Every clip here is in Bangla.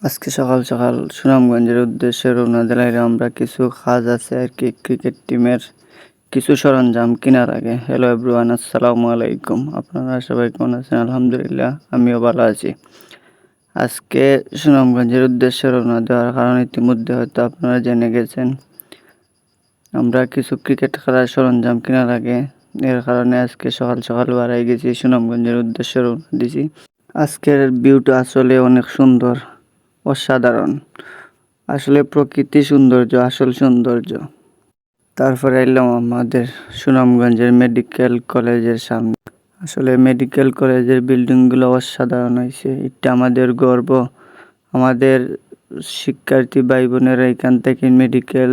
আজকে সকাল সকাল সুনামগঞ্জের উদ্দেশ্যে রওনা দিলাম। আমরা কিছু কাজ আছে আর কি, ক্রিকেট টিমের কিছু সরঞ্জাম কেনার আগে। হ্যালো এভরিওয়ান, আসসালামু আলাইকুম। আপনারা সবাই কেমন আছেন? আলহামদুলিল্লাহ, আমিও ভালো আছি। আজকে সুনামগঞ্জের উদ্দেশ্যে রওনা দেওয়ার কারণ ইতিমধ্যে হয়তো আপনারা জেনে গেছেন। আমরা কিছু ক্রিকেট খেলার সরঞ্জাম কেনার আগে, এর কারণে আজকে সকাল সকাল বাড়াই গেছি, সুনামগঞ্জের উদ্দেশ্যে রওনা দিছি। আজকের ভিউটা আসলে অনেক সুন্দর, অসাধারণ। আসলে প্রকৃতি সৌন্দর্য, আসল সৌন্দর্য। তারপরে এলাম আমাদের সুনামগঞ্জের মেডিকেল কলেজের সামনে। আসলে মেডিকেল কলেজের বিল্ডিংগুলো অসাধারণ হয়েছে। এটা আমাদের গর্ব। আমাদের শিক্ষার্থী ভাই বোনেরা এখান থেকে মেডিকেল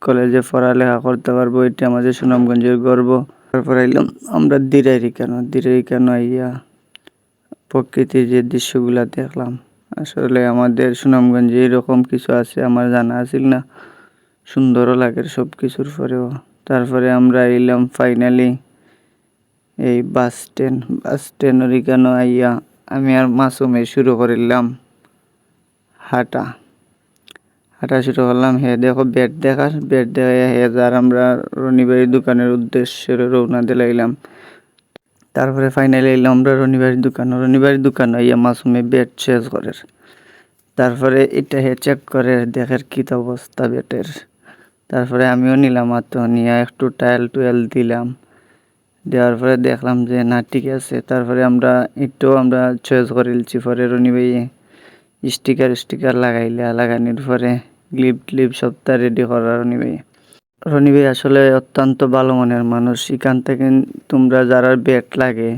কলেজে পড়ালেখা করতে পারবো, এটা আমাদের সুনামগঞ্জের গর্ব। তারপরে এলাম আমরা দিরাই কেন আইয়া প্রকৃতির যে দৃশ্যগুলা দেখলাম। আসলে আমাদের সুনামগঞ্জে এরকম কিছু আছে আমার জানা আছিল না। সুন্দরও লাগে সব কিছুর পরেও। তারপরে আমরা এলাম ফাইনালি এই বাস স্ট্যান্ডের এখানে আইয়া আমি আর মাসুমে শুরু করিলাম হাঁটা শুরু করলাম। দেখো ব্যাট দেখা আর আমরা রনিবাড়ির দোকানের উদ্দেশ্যে রওনা দিলাম। তারপরে ফাইনালি এলাম আমরা রনিবাড়ির দোকান আইয়া মাসুমে ব্যাট শেষ করে। তারপরে এটা চেক করে দেখের কী অবস্থা ব্যাটের। তারপরে আমিও নিলাম, নিয়ে একটু টুয়েল দিলাম। দেওয়ার পরে দেখলাম যে না, ঠিক আছে। তারপরে আমরা চয়েস করেছি। পরে রনিভাই স্টিকার লাগানির পরে গ্লিপ সবটা রেডি করা রনিভাই আসলে অত্যন্ত ভালো মনের মানুষ। এখান থেকে তোমরা যারা ব্যাট লাগে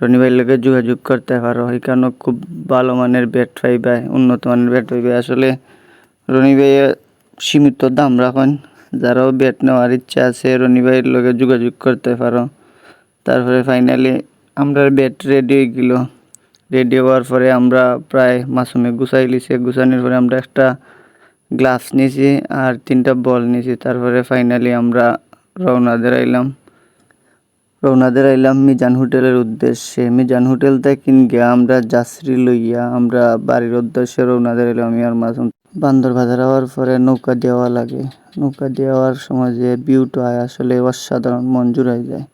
রনিভাইয়ের লোকে যোগাযোগ করতে পারো। এখানেও খুব ভালো মানের ব্যাট পাইবে, উন্নত মানের ব্যাট পাইবে। আসলে রনিভাইয়ে সীমিত দাম রাখেন। যারাও ব্যাট নেওয়ার ইচ্ছা আছে রনিভাইয়ের লোকে যোগাযোগ করতে পারো। তারপরে ফাইনালি আমরা ব্যাট রেডি হয়ে গেল। রেডি হওয়ার পরে আমরা প্রায় মাসুমে গুছানির পরে আমরা একটা গ্লাভস নিয়েছি আর 3টা বল নিয়েছি। তারপরে ফাইনালি আমরা রওনা দিলাম মিজান হোটেলের উদ্দেশ্যে। মিজান হোটেল থেকে গিয়ে আমরা যাত্রী লইয়া আমরা বাড়ির উদ্দেশ্যে রওনা দিলাম। আমি আর মাসুম বান্দর বাজার হওয়ার পরে নৌকা দেওয়া লাগে। নৌকা দেওয়ার সময় যে ভিউটা হয় আসলে অসাধারণ, মন জুড়াই যায়।